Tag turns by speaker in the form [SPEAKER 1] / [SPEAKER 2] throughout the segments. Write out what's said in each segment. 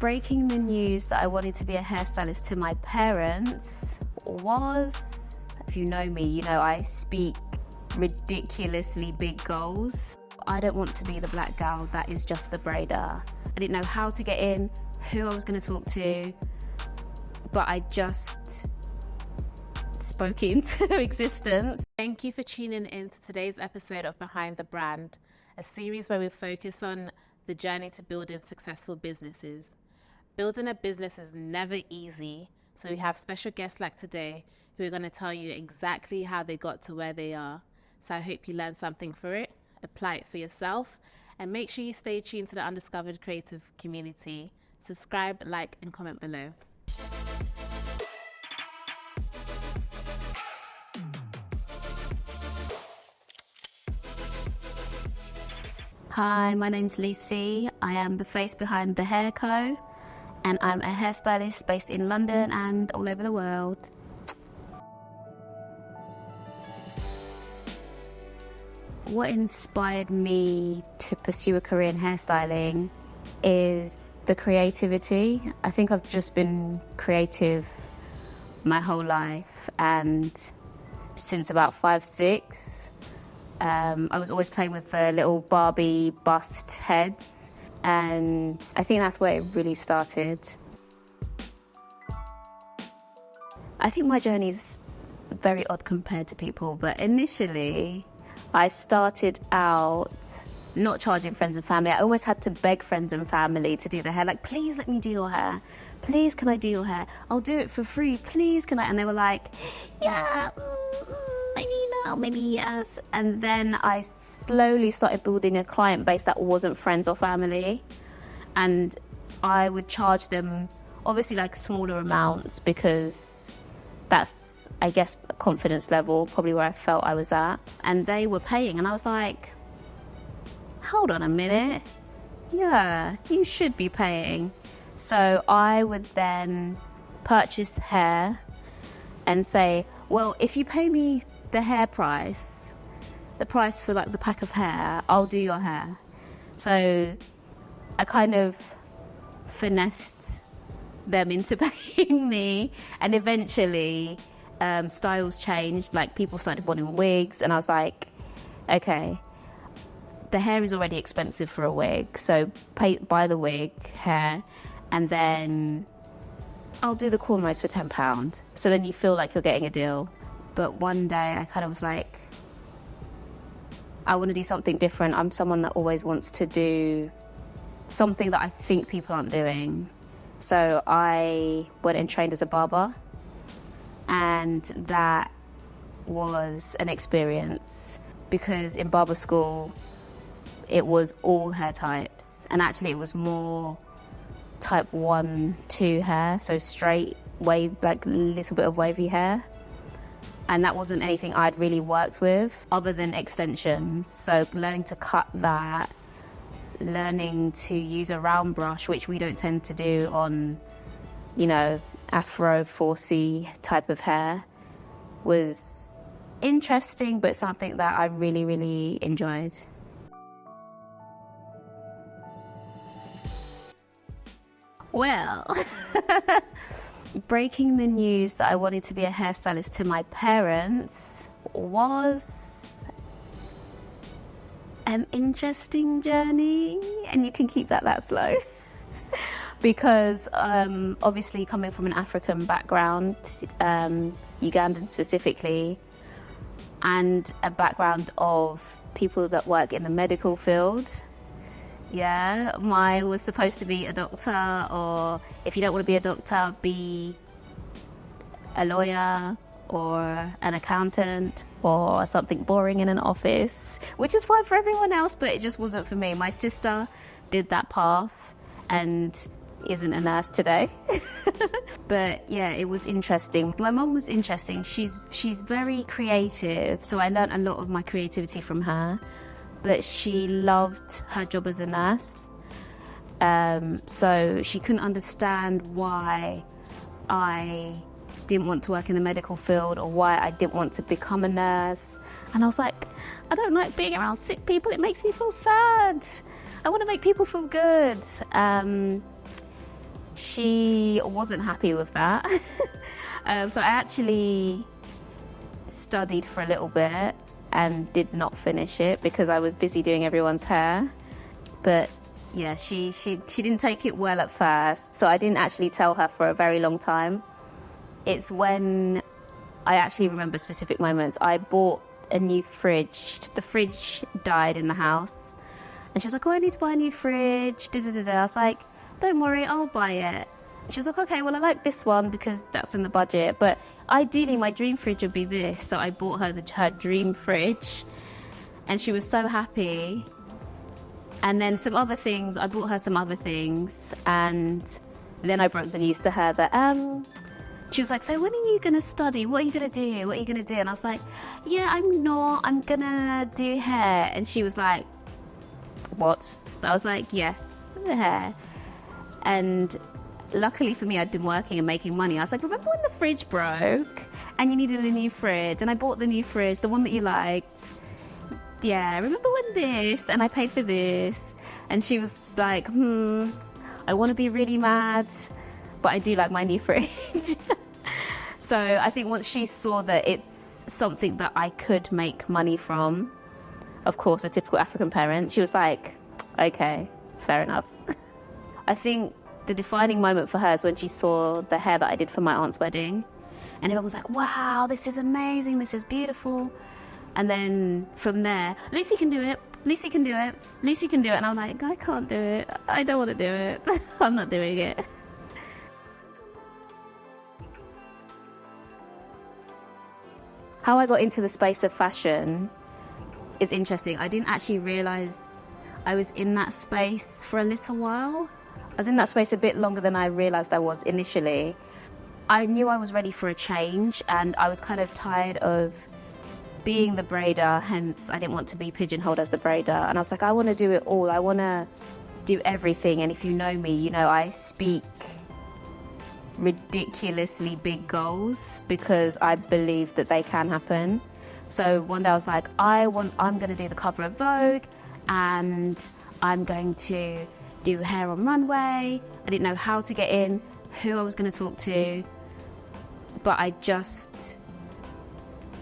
[SPEAKER 1] breaking the news that I wanted to be a hairstylist to my parents was, if you know me, you know I speak ridiculously big goals. I don't want to be the black gal that is just the braider. I didn't know how to get in, who I was going to talk to, but I just spoke into existence.
[SPEAKER 2] Thank you for tuning in to today's episode of Behind the Brand, a series where we focus on the journey to building successful businesses. Building a business is never easy, so we have special guests like today who are going to tell you exactly how they got to where they are. So I hope you learn something for it, apply it for yourself, and make sure you stay tuned to the Undiscovered Creative community. Subscribe, like, and comment below.
[SPEAKER 1] Hi, my name's Lucy. I am the face behind The Hair Co, and I'm a hairstylist based in London and all over the world. What inspired me to pursue a career in hairstyling is the creativity. I think I've just been creative my whole life, and since about 5, 6, I was always playing with little Barbie bust heads, and I think that's where it really started. I think my journey is very odd compared to people, but initially I started out not charging friends and family. I always had to beg friends and family to do their hair. Like, please let me do your hair. Please, can I do your hair? I'll do it for free. Please, can I? And they were like, yeah, maybe no, maybe yes. And then I slowly started building a client base that wasn't friends or family. And I would charge them, obviously, like smaller amounts, because that's, I guess, a confidence level, probably where I felt I was at. And they were paying, and I was like, hold on a minute. Yeah, you should be paying. So I would then purchase hair and say, well, if you pay me the hair price, the price for like the pack of hair, I'll do your hair. So I kind of finessed them into paying me, and eventually styles changed. Like, people started wanting wigs, and I was like, okay, the hair is already expensive for a wig, so buy the wig hair, and then I'll do the cornrows for £10. So then you feel like you're getting a deal. But one day I kind of was like, I want to do something different. I'm someone that always wants to do something that I think people aren't doing. So I went and trained as a barber, and that was an experience, because in barber school it was all hair types, and actually it was more type 1, 2 hair, so straight wave, like a little bit of wavy hair. And that wasn't anything I'd really worked with other than extensions. So learning to cut that, learning to use a round brush, which we don't tend to do on, you know, Afro 4C type of hair, was interesting, but something that I really, really enjoyed. Well, breaking the news that I wanted to be a hairstylist to my parents was an interesting journey, and you can keep that slow. Because obviously, coming from an African background, Ugandan specifically, and a background of people that work in the medical field, yeah, I was supposed to be a doctor, or if you don't want to be a doctor, be a lawyer or an accountant or something boring in an office, which is fine for everyone else, but it just wasn't for me. My sister did that path and isn't a nurse today. But yeah, it was interesting. My mom was interesting. She's very creative, so I learned a lot of my creativity from her. But she loved her job as a nurse, so she couldn't understand why I didn't want to work in the medical field, or why I didn't want to become a nurse. And I was like, I don't like being around sick people. It makes me feel sad. I want to make people feel good. she wasn't happy with that. So I actually studied for a little bit and did not finish it because I was busy doing everyone's hair. But yeah, she didn't take it well at first, so I didn't actually tell her for a very long time. It's when I actually remember specific moments. I bought a new fridge. The fridge died in the house, and she was like, "Oh, I need to buy a new fridge." I was like, "Don't worry, I'll buy it." She was like, "Okay, well, I like this one because that's in the budget, but ideally my dream fridge would be this." So I bought her her dream fridge, and she was so happy. And then I bought her some other things, and then I broke the news to her that she was like, "So when are you going to study? What are you going to do? What are you going to do?" And I was like, "Yeah, I'm going to do hair." And she was like, "What?" I was like, "Yes, hair." And luckily for me, I'd been working and making money. I was like, "Remember when the fridge broke and you needed a new fridge? And I bought the new fridge, the one that you liked. Yeah, remember when this? And I paid for this." And she was like, I want to be really mad, but I do like my new fridge. So I think once she saw that it's something that I could make money from, of course, a typical African parent, she was like, "Okay, fair enough." I think the defining moment for her is when she saw the hair that I did for my aunt's wedding. And everyone was like, "Wow, this is amazing, this is beautiful." And then from there, "Lucy can do it, Lucy can do it, Lucy can do it." And I'm like, "I can't do it, I don't want to do it." I'm not doing it. How I got into the space of fashion is interesting. I didn't actually realise I was in that space for a little while. I was in that space a bit longer than I realised I was initially. I knew I was ready for a change, and I was kind of tired of being the braider, hence I didn't want to be pigeonholed as the braider. And I was like, I want to do it all. I want to do everything. And if you know me, you know I speak ridiculously big goals because I believe that they can happen. So one day I was like, I'm going to do the cover of Vogue, and I'm going to do hair on runway. I didn't know how to get in, who I was going to talk to, but I just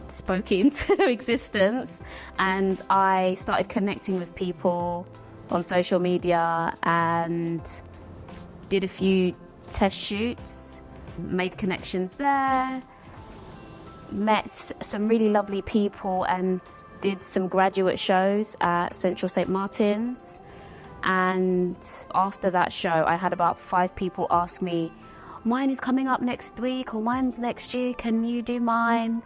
[SPEAKER 1] spoke into existence, and I started connecting with people on social media and did a few test shoots, made connections there, met some really lovely people, and did some graduate shows at Central St. Martin's. And after that show, I had about 5 people ask me, "Mine is coming up next week," or "Mine's next year, can you do mine?"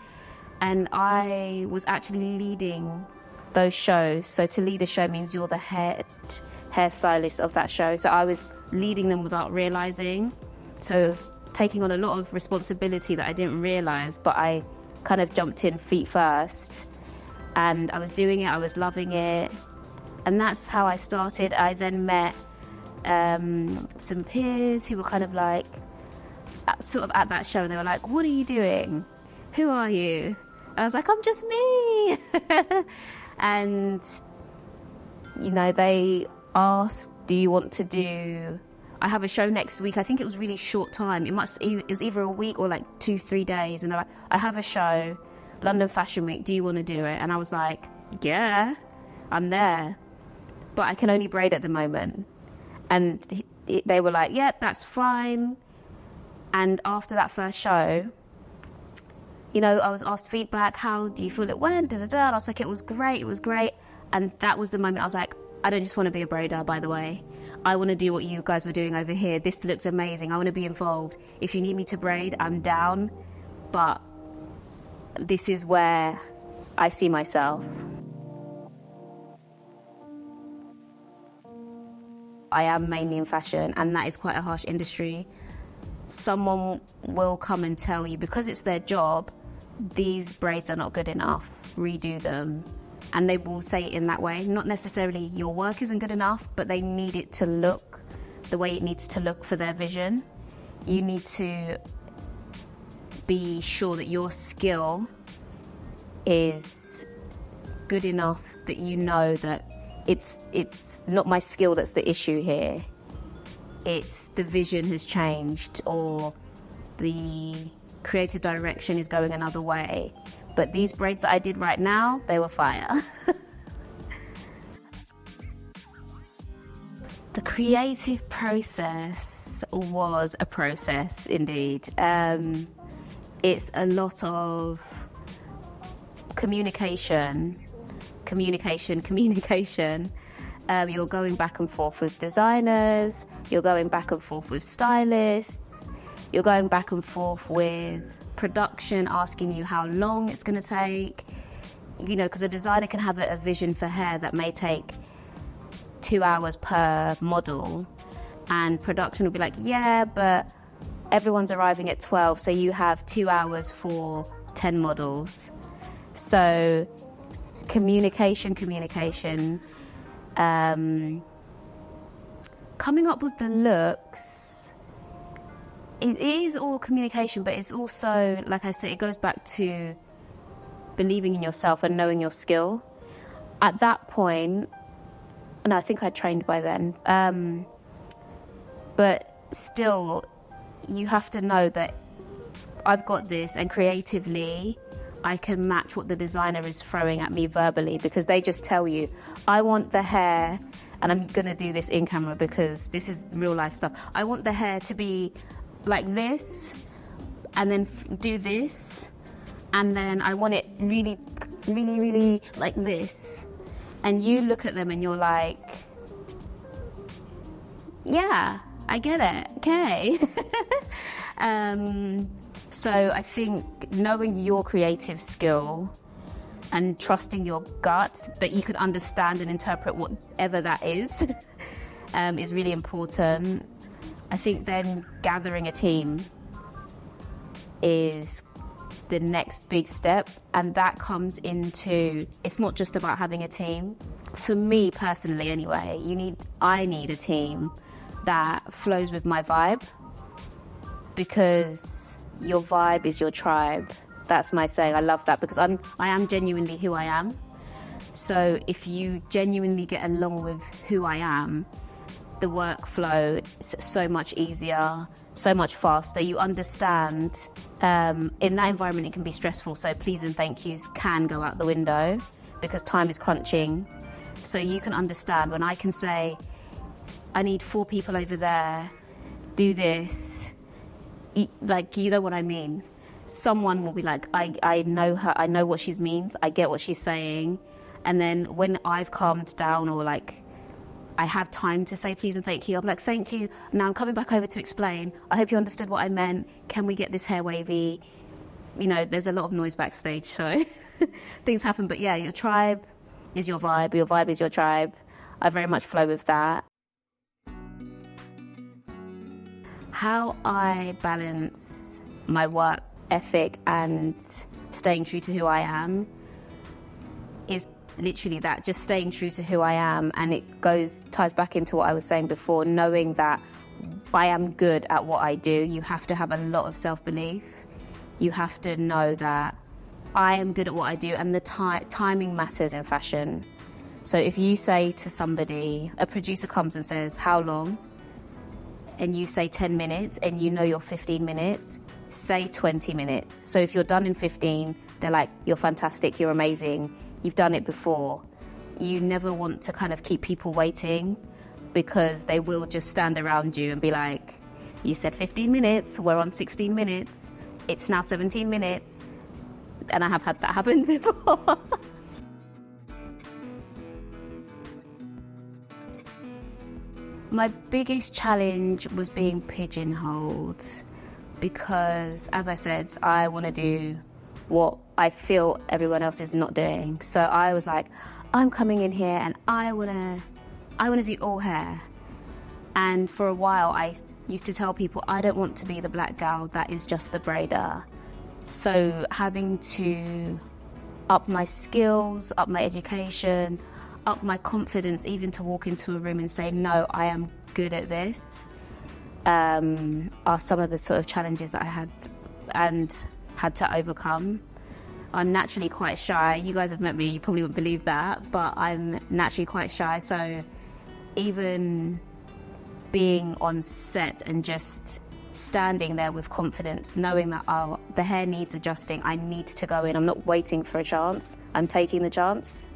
[SPEAKER 1] And I was actually leading those shows. So to lead a show means you're the head hairstylist of that show. So I was leading them without realizing. So taking on a lot of responsibility that I didn't realize, but I kind of jumped in feet first. And I was doing it, I was loving it. And that's how I started. I then met some peers who were kind of like, sort of at that show, and they were like, "What are you doing? Who are you?" And I was like, "I'm just me." And, you know, they asked, "Do you want to do..." I have a show next week. I think it was really short time. It was either a week or like 2-3 days. And they're like, "I have a show, London Fashion Week. Do you want to do it?" And I was like, "Yeah, I'm there, but I can only braid at the moment." And they were like, "Yeah, that's fine." And after that first show, you know, I was asked feedback, "How do you feel it went?" And I was like, it was great. And that was the moment I was like, I don't just want to be a braider, by the way. I want to do what you guys were doing over here. This looks amazing. I want to be involved. If you need me to braid, I'm down. But this is where I see myself. I am mainly in fashion, and that is quite a harsh industry. Someone will come and tell you, because it's their job, these braids are not good enough, redo them. And they will say it in that way. Not necessarily your work isn't good enough, but they need it to look the way it needs to look for their vision. You need to be sure that your skill is good enough that you know that it's not my skill that's the issue here. it's the vision has changed or the creative direction is going another way. But these braids that I did right now, they were fire. The creative process was a process indeed. It's a lot of communication. You're going back and forth with designers, you're going back and forth with stylists, you're going back and forth with production, asking you how long it's going to take. You know, because a designer can have a vision for hair that may take 2 hours per model, and production will be like, yeah, but everyone's arriving at 12, so you have 2 hours for 10 models. So communication. Coming up with the looks, it is all communication, but it's also, like I said, it goes back to believing in yourself and knowing your skill. At that point, and I think I trained by then, but still, you have to know that I've got this, and creatively I can match what the designer is throwing at me verbally, because they just tell you, I want the hair, and I'm going to do this in camera because this is real life stuff. I want the hair to be like this, and then do this, and then I want it really, really, really like this. And you look at them and you're like, yeah, I get it, okay. So I think knowing your creative skill and trusting your gut that you can understand and interpret whatever that is really important. I think then gathering a team is the next big step, and that comes into, it's not just about having a team. For me personally anyway, I need a team that flows with my vibe, because your vibe is your tribe. That's my saying. I love that, because I am genuinely who I am. So if you genuinely get along with who I am, the workflow is so much easier, so much faster. You understand, in that environment it can be stressful, so please and thank yous can go out the window because time is crunching. So you can understand when I can say, I need 4 people over there, do this, like, you know what I mean. Someone will be like, I know her, I know what she means, I get what she's saying. And then when I've calmed down, or like I have time to say please and thank you, I'm like, thank you, now I'm coming back over to explain, I hope you understood what I meant, can we get this hair wavy? You know, there's a lot of noise backstage, so things happen. But yeah, your tribe is your vibe is your tribe. I very much flow with that. How I balance my work ethic and staying true to who I am is literally that, just staying true to who I am. And it ties back into what I was saying before, knowing that I am good at what I do. You have to have a lot of self-belief. You have to know that I am good at what I do, and the timing matters in fashion. So if you say to somebody, a producer comes and says, how long? And you say 10 minutes and you know you're 15 minutes, say 20 minutes. So if you're done in 15, they're like, you're fantastic, you're amazing, you've done it before. You never want to kind of keep people waiting, because they will just stand around you and be like, you said 15 minutes, we're on 16 minutes, it's now 17 minutes. And I have had that happen before. My biggest challenge was being pigeonholed, because, as I said, I want to do what I feel everyone else is not doing. So I was like, I'm coming in here and I want to do all hair. And for a while, I used to tell people, I don't want to be the black gal that is just the braider. So having to up my skills, up my education, up my confidence, even to walk into a room and say, no, I am good at this, are some of the sort of challenges that I had and had to overcome. I'm naturally quite shy. You guys have met me, you probably wouldn't believe that, but I'm naturally quite shy. So even being on set and just standing there with confidence, knowing that, oh, the hair needs adjusting, I need to go in. I'm not waiting for a chance, I'm taking the chance.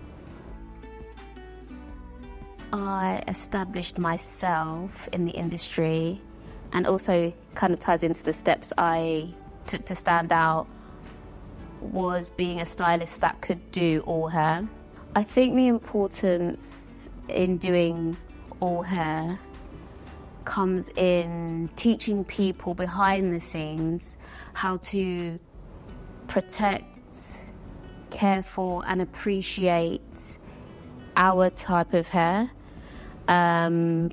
[SPEAKER 1] I established myself in the industry, and also kind of ties into the steps I took to stand out, was being a stylist that could do all hair. I think the importance in doing all hair comes in teaching people behind the scenes how to protect, care for, and appreciate our type of hair.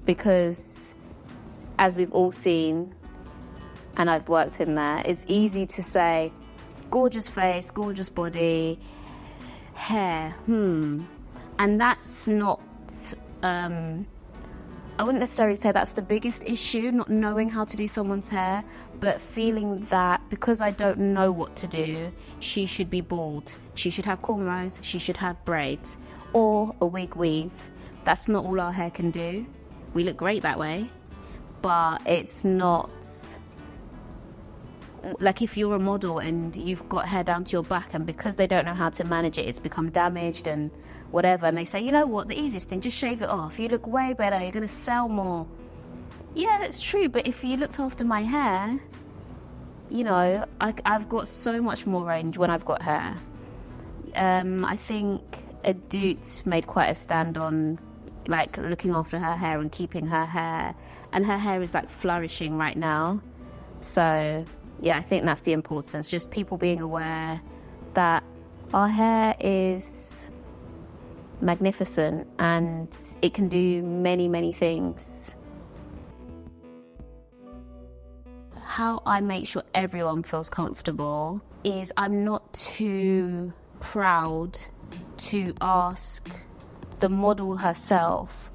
[SPEAKER 1] Because as we've all seen, and I've worked in there, it's easy to say, gorgeous face, gorgeous body, hair, and that's not, I wouldn't necessarily say that's the biggest issue, not knowing how to do someone's hair, but feeling that because I don't know what to do, she should be bald, she should have cornrows, she should have braids, or a wig weave. That's not all our hair can do. We look great that way, but it's not, like if you're a model and you've got hair down to your back, and because they don't know how to manage it, it's become damaged and whatever, and they say, you know what, the easiest thing, just shave it off, you look way better, you're gonna sell more. Yeah, that's true, but if you looked after my hair, you know, I've got so much more range when I've got hair. I think Adut made quite a stand on like looking after her hair and keeping her hair, and her hair is like flourishing right now. So yeah, I think that's the importance, just people being aware that our hair is magnificent and it can do many, many things. How I make sure everyone feels comfortable is I'm not too proud to ask the model herself.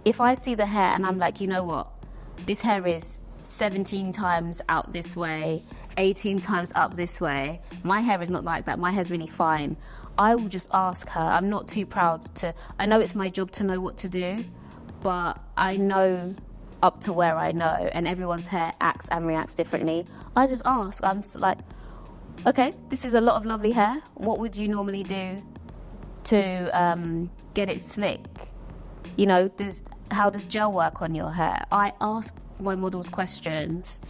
[SPEAKER 1] If I see the hair and I'm like, you know what, this hair is 17 times out this way, 18 times up this way, my hair is not like that, my hair's really fine, I will just ask her. I'm not too proud to, I know it's my job to know what to do, but I know up to where I know, and everyone's hair acts and reacts differently. I just ask. I'm just like, okay, this is a lot of lovely hair, what would you normally do to get it slick? You know, how does gel work on your hair? I ask my models questions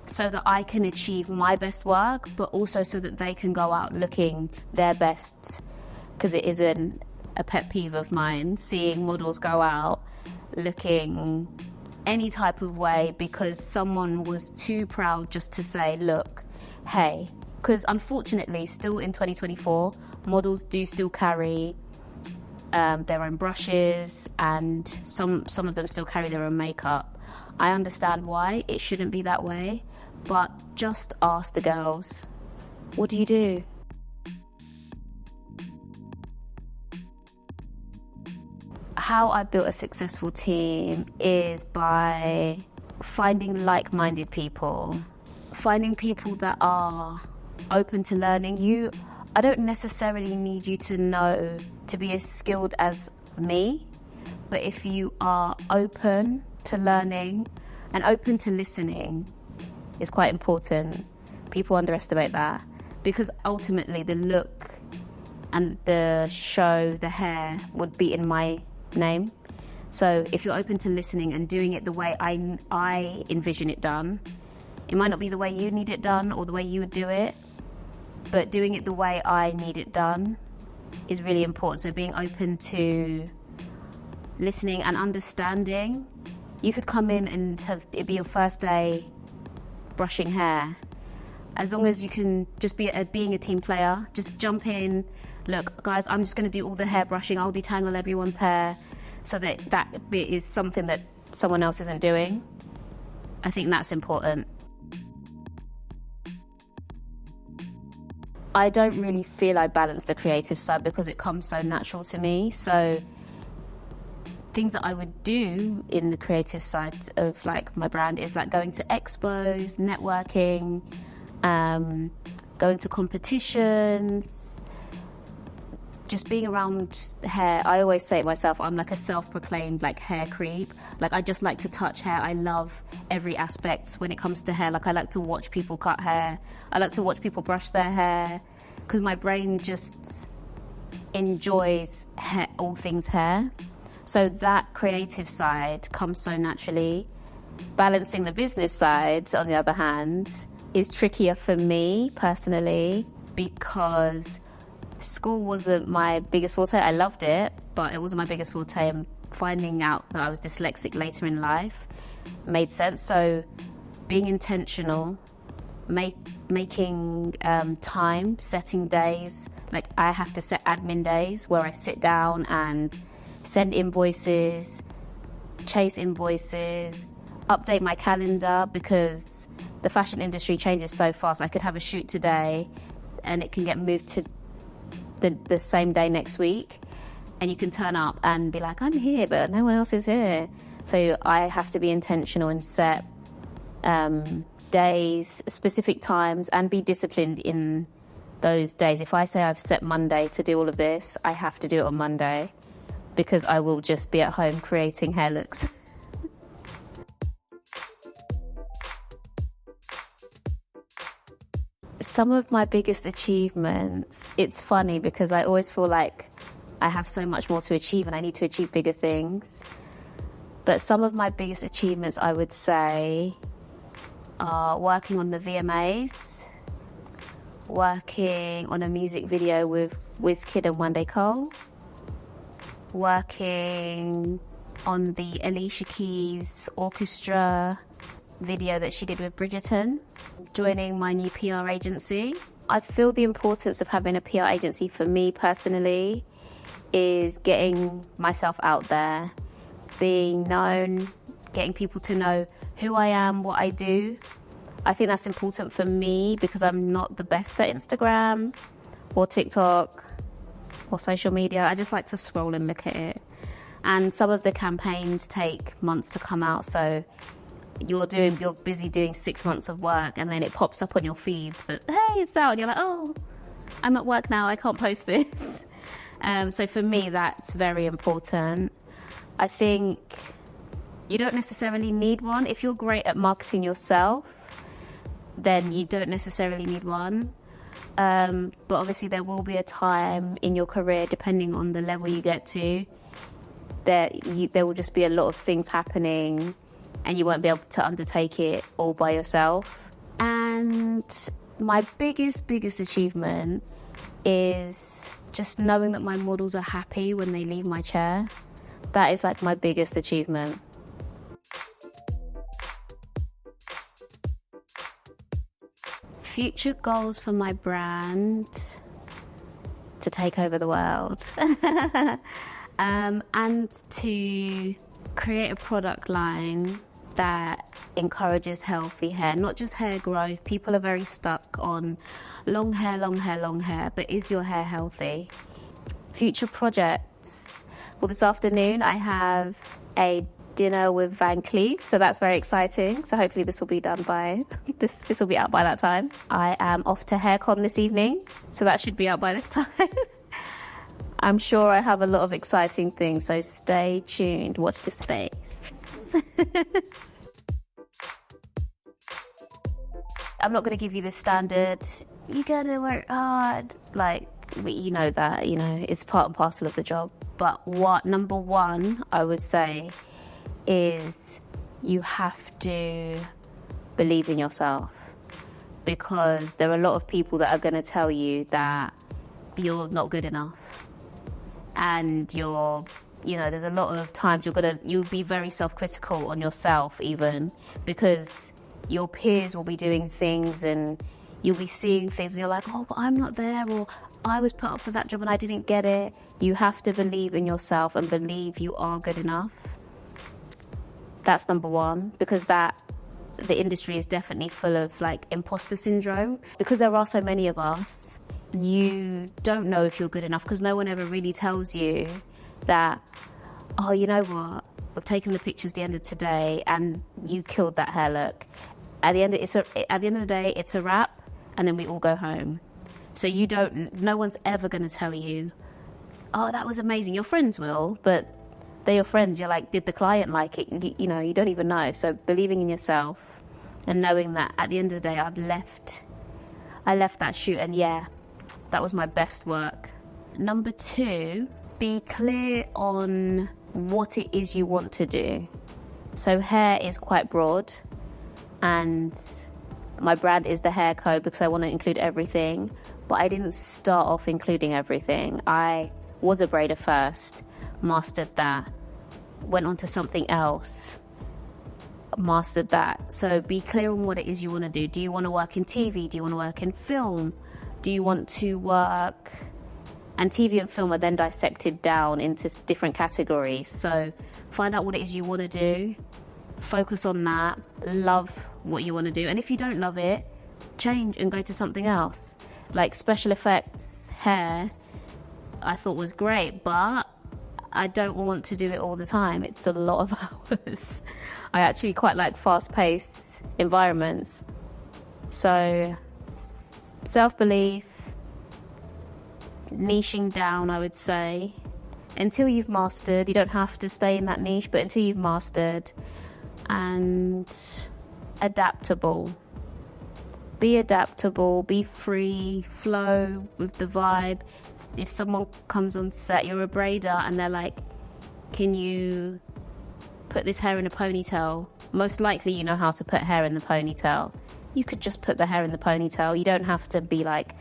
[SPEAKER 1] so that I can achieve my best work, but also so that they can go out looking their best, because it isn't a pet peeve of mine seeing models go out looking any type of way because someone was too proud just to say, look, hey. Because unfortunately, still in 2024, models do still carry their own brushes, and some of them still carry their own makeup. I understand why it shouldn't be that way, but just ask the girls, what do you do? How I built a successful team is by finding like-minded people, finding people that are open to learning. I don't necessarily need you to know to be as skilled as me, but if you are open to learning and open to listening is quite important. People underestimate that, because ultimately the look and the show, the hair would be in my name. So if you're open to listening and doing it the way I envision it done, it might not be the way you need it done or the way you would do it, but doing it the way I need it done is really important. So being open to listening and understanding. You could come in and it be your first day brushing hair. As long as you can just be being a team player, just jump in. Look, guys, I'm just going to do all the hair brushing. I'll detangle everyone's hair, so that bit is something that someone else isn't doing. I think that's important. I don't really feel I balance the creative side because it comes so natural to me. So things that I would do in the creative side of like my brand is like going to expos, networking, going to competitions, just being around hair, I always say to myself, I'm like a self-proclaimed like hair creep. Like I just like to touch hair. I love every aspect when it comes to hair. Like I like to watch people cut hair. I like to watch people brush their hair because my brain just enjoys hair, all things hair. So that creative side comes so naturally. Balancing the business side, on the other hand, is trickier for me personally because school wasn't my biggest forte. I loved it, but it wasn't my biggest forte. And finding out that I was dyslexic later in life made sense. So being intentional, making time, setting days. Like I have to set admin days where I sit down and send invoices, chase invoices, update my calendar because the fashion industry changes so fast. I could have a shoot today and it can get moved to the same day next week, and you can turn up and be like, I'm here, but no one else is here. So I have to be intentional and set days, specific times, and be disciplined in those days. If I say I've set Monday to do all of this, I have to do it on Monday because I will just be at home creating hair looks. Some of my biggest achievements, it's funny because I always feel like I have so much more to achieve and I need to achieve bigger things. But some of my biggest achievements, I would say, are working on the VMAs, working on a music video with Wizkid and One Day Cole, working on the Alicia Keys orchestra video that she did with Bridgerton, joining my new PR agency. I feel the importance of having a PR agency for me personally is getting myself out there, being known, getting people to know who I am, what I do. I think that's important for me because I'm not the best at Instagram or TikTok or social media. I just like to scroll and look at it. And some of the campaigns take months to come out, so you're busy doing 6 months of work and then it pops up on your feed that, hey, it's out, and you're like, oh, I'm at work now, I can't post this. So for me, that's very important. I think you don't necessarily need one. If you're great at marketing yourself, then you don't necessarily need one. But obviously there will be a time in your career, depending on the level you get to, that there will just be a lot of things happening and you won't be able to undertake it all by yourself. And my biggest achievement is just knowing that my models are happy when they leave my chair. That is like my biggest achievement. Future goals for my brand: to take over the world and to create a product line that encourages healthy hair, not just hair growth. People are very stuck on long hair, but is your hair healthy? Future projects. Well, this afternoon I have a dinner with Van Cleef, so that's very exciting. So hopefully this will be done by this will be out by that time. I am off to HairCon this evening, so that should be out by this time. I'm sure I have a lot of exciting things, so stay tuned, watch this space. I'm not going to give you the standard, you gotta work hard, like, you know that, it's part and parcel of the job. But number one, I would say, is you have to believe in yourself, because there are a lot of people that are going to tell you that you're not good enough, and there's a lot of times you'll be very self-critical on yourself, even because your peers will be doing things and you'll be seeing things and you're like, oh, but I'm not there, or I was put up for that job and I didn't get it. You have to believe in yourself and believe you are good enough. That's number one, because the industry is definitely full of like imposter syndrome, because there are so many of us. You don't know if you're good enough because no one ever really tells you that, oh, you know what, we've taken the pictures the end of today and you killed that hair look. At the end of the day, it's a wrap, and then we all go home. So no one's ever going to tell you oh, that was amazing. Your friends will, but they're your friends. You're like, did the client like it? You know, you don't even know. So believing in yourself and knowing that at the end of the day, I left that shoot, and yeah, that was my best work. Number 2, be clear on what it is you want to do. So hair is quite broad, and my brand is the Hair Co because I want to include everything, but I didn't start off including everything. I was a braider first, mastered that, went on to something else, mastered that. So be clear on what it is you want to do. Do you want to work in TV? Do you want to work in film? Do you want to work... And TV and film are then dissected down into different categories. So find out what it is you want to do, focus on that, love what you want to do. And if you don't love it, change and go to something else. Like special effects hair, I thought was great, but I don't want to do it all the time. It's a lot of hours. I actually quite like fast-paced environments. So self-belief, niching down, I would say, until you've mastered. You don't have to stay in that niche, but until you've mastered. And adaptable. Be adaptable, be free, flow with the vibe. If someone comes on set, you're a braider, and they're like, can you put this hair in a ponytail? Most likely you know how to put hair in the ponytail. You could just put the hair in the ponytail. You don't have to be like,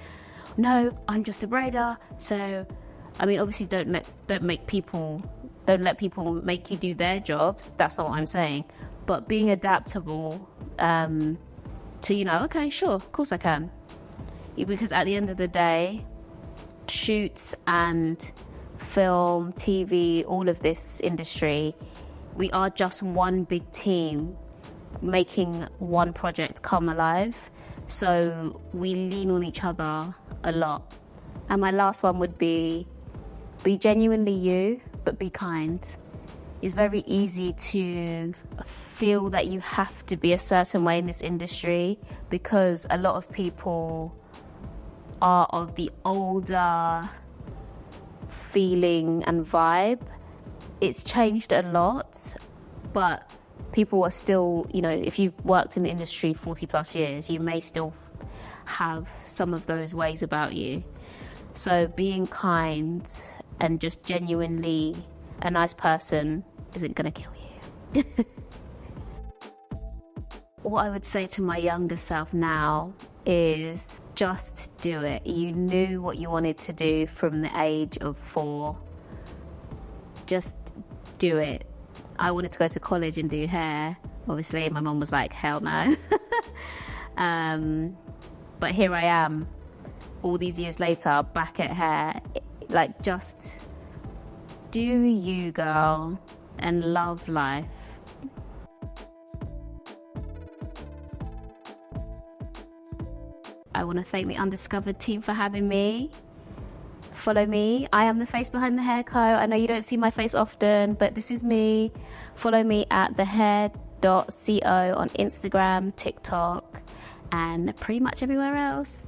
[SPEAKER 1] no, I'm just a braider. So, I mean, obviously don't let people make you do their jobs. That's not what I'm saying. But being adaptable, to, you know, okay, sure, of course I can. Because at the end of the day, shoots and film, TV, all of this industry, we are just one big team making one project come alive. So we lean on each other a lot. And my last one would be genuinely you, but be kind. It's very easy to feel that you have to be a certain way in this industry because a lot of people are of the older feeling and vibe. It's changed a lot, but people are still, you know, if you've worked in the industry 40 plus years, you may still have some of those ways about you. So being kind and just genuinely a nice person isn't going to kill you. What I would say to my younger self now is just do it. You knew what you wanted to do from the age of 4. Just do it. I wanted to go to college and do hair. Obviously, my mum was like, hell no. But here I am, all these years later, back at hair. Like, just do you, girl, and love life. I want to thank the Undiscovered team for having me. Follow me. I am the face behind the Hair Co. I know you don't see my face often, but this is me. Follow me at thehair.co on Instagram, TikTok, and pretty much everywhere else.